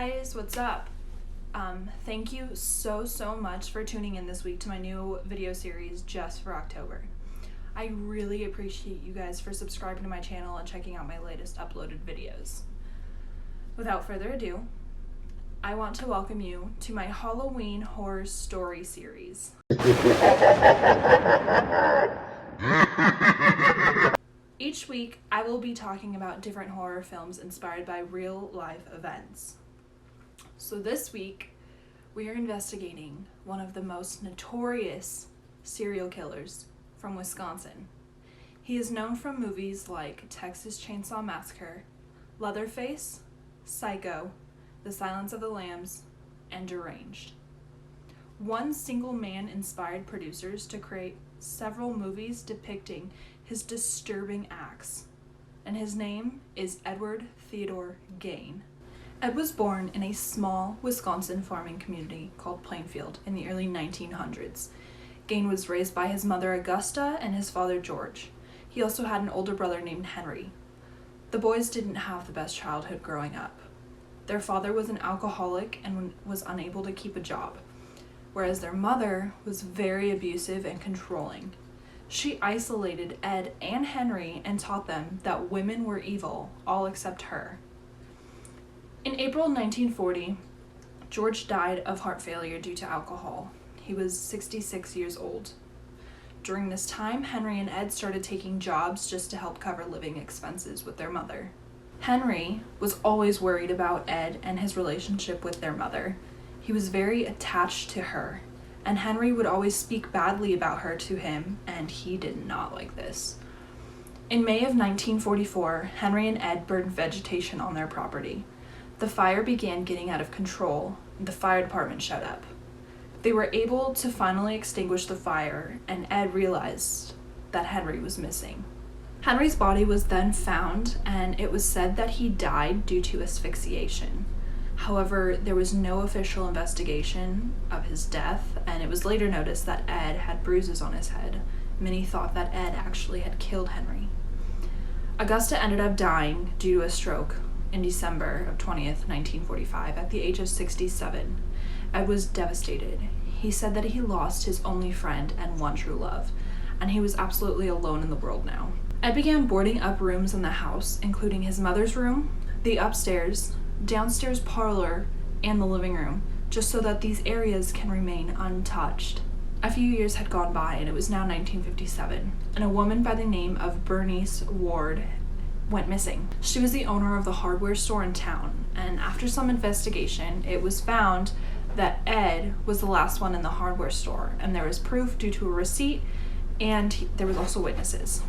guys, what's up? Thank you so much for tuning in this week to my new video series just for October. I really appreciate you guys for subscribing to my channel and checking out my latest uploaded videos. Without further ado, I want to welcome you to my Halloween horror story series. Each week, I will be talking about different horror films inspired by real-life events. So this week, we are investigating one of the most notorious serial killers from Wisconsin. He is known from movies like Texas Chainsaw Massacre, Leatherface, Psycho, The Silence of the Lambs, and Deranged. One single man inspired producers to create several movies depicting his disturbing acts, and his name is Ed Gein. Ed was born in a small Wisconsin farming community called Plainfield in the early 1900s. Gein was raised by his mother Augusta and his father George. He also had an older brother named Henry. The boys didn't have the best childhood growing up. Their father was an alcoholic and was unable to keep a job, whereas their mother was very abusive and controlling. She isolated Ed and Henry and taught them that women were evil, all except her. In April 1940, George died of heart failure due to alcohol. He was 66 years old. During this time, Henry and Ed started taking jobs just to help cover living expenses with their mother. Henry was always worried about Ed and his relationship with their mother. He was very attached to her, and Henry would always speak badly about her to him, and he did not like this. In May of 1944, Henry and Ed burned vegetation on their property. The fire began getting out of control, and the fire department showed up. They were able to finally extinguish the fire, and Ed realized that Henry was missing. Henry's body was then found, and it was said that he died due to asphyxiation. However, there was no official investigation of his death, and it was later noticed that Ed had bruises on his head. Many thought that Ed actually had killed Henry. Augusta ended up dying due to a stroke in December of 20th, 1945, at the age of 67. Ed was devastated. He said that he lost his only friend and one true love, and he was absolutely alone in the world now. Ed began boarding up rooms in the house, including his mother's room, the upstairs, downstairs parlor, and the living room, just so that these areas can remain untouched. A few years had gone by, and it was now 1957, and a woman by the name of Bernice Ward went missing. She was the owner of the hardware store in town, and after some investigation, it was found that Ed was the last one in the hardware store, and there was proof due to a receipt, and there was also witnesses.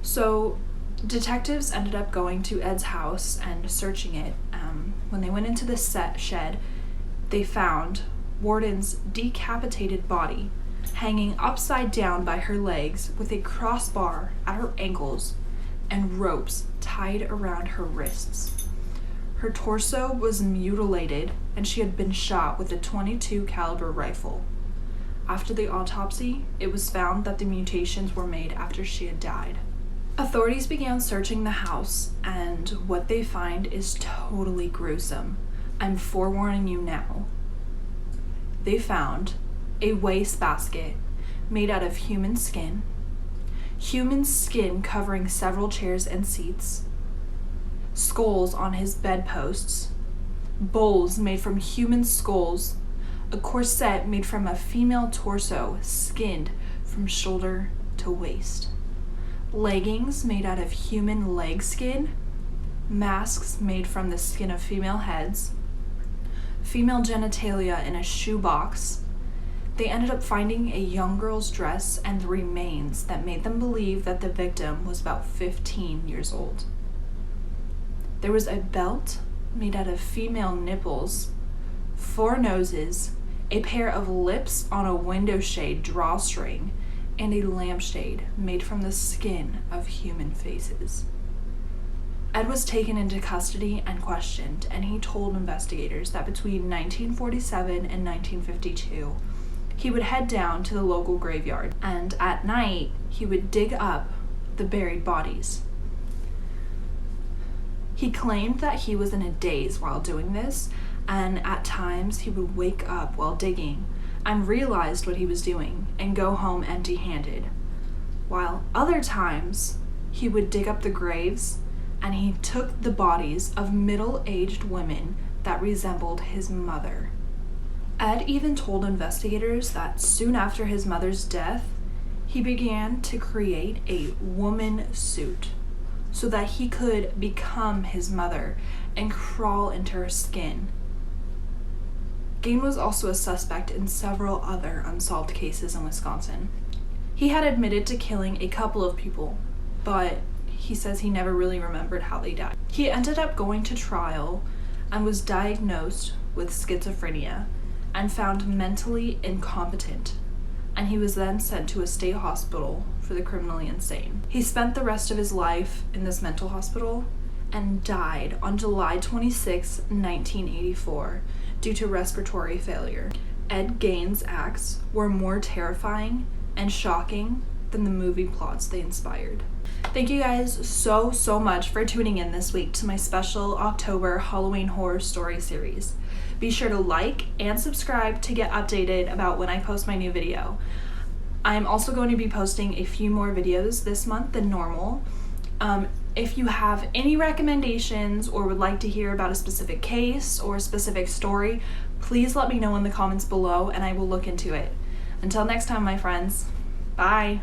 So detectives ended up going to Ed's house and searching it. When they went into the shed, they found Warden's decapitated body hanging upside down by her legs with a crossbar at her ankles and ropes tied around her wrists. Her torso was mutilated, and she had been shot with a .22 caliber rifle. After the autopsy, it was found that the mutations were made after she had died. Authorities began searching the house, and what they find is totally gruesome. I'm forewarning you now. They found a wastebasket made out of human skin covering several chairs and seats, skulls on his bedposts, bowls made from human skulls, a corset made from a female torso skinned from shoulder to waist, leggings made out of human leg skin, masks made from the skin of female heads, female genitalia in a shoebox. They ended up finding a young girl's dress and remains that made them believe that the victim was about 15 years old. There was a belt made out of female nipples, 4 noses, a pair of lips on a window shade drawstring, and a lampshade made from the skin of human faces. Ed was taken into custody and questioned, and he told investigators that between 1947 and 1952, he would head down to the local graveyard, and at night, he would dig up the buried bodies. He claimed that he was in a daze while doing this, and at times he would wake up while digging and realized what he was doing and go home empty-handed, while other times he would dig up the graves and he took the bodies of middle-aged women that resembled his mother. Ed even told investigators that soon after his mother's death, he began to create a woman suit so that he could become his mother and crawl into her skin. Gein was also a suspect in several other unsolved cases in Wisconsin. He had admitted to killing a couple of people, but he says he never really remembered how they died. He ended up going to trial and was diagnosed with schizophrenia and found mentally incompetent, and he was then sent to a state hospital for the criminally insane. He spent the rest of his life in this mental hospital and died on July 26, 1984, due to respiratory failure. Ed Gein's acts were more terrifying and shocking than the movie plots they inspired. Thank you guys so much for tuning in this week to my special October Halloween horror story series. Be sure to like and subscribe to get updated about when I post my new video. I'm also going to be posting a few more videos this month than normal. If you have any recommendations or would like to hear about a specific case or a specific story, please let me know in the comments below and I will look into it. Until next time, my friends, bye.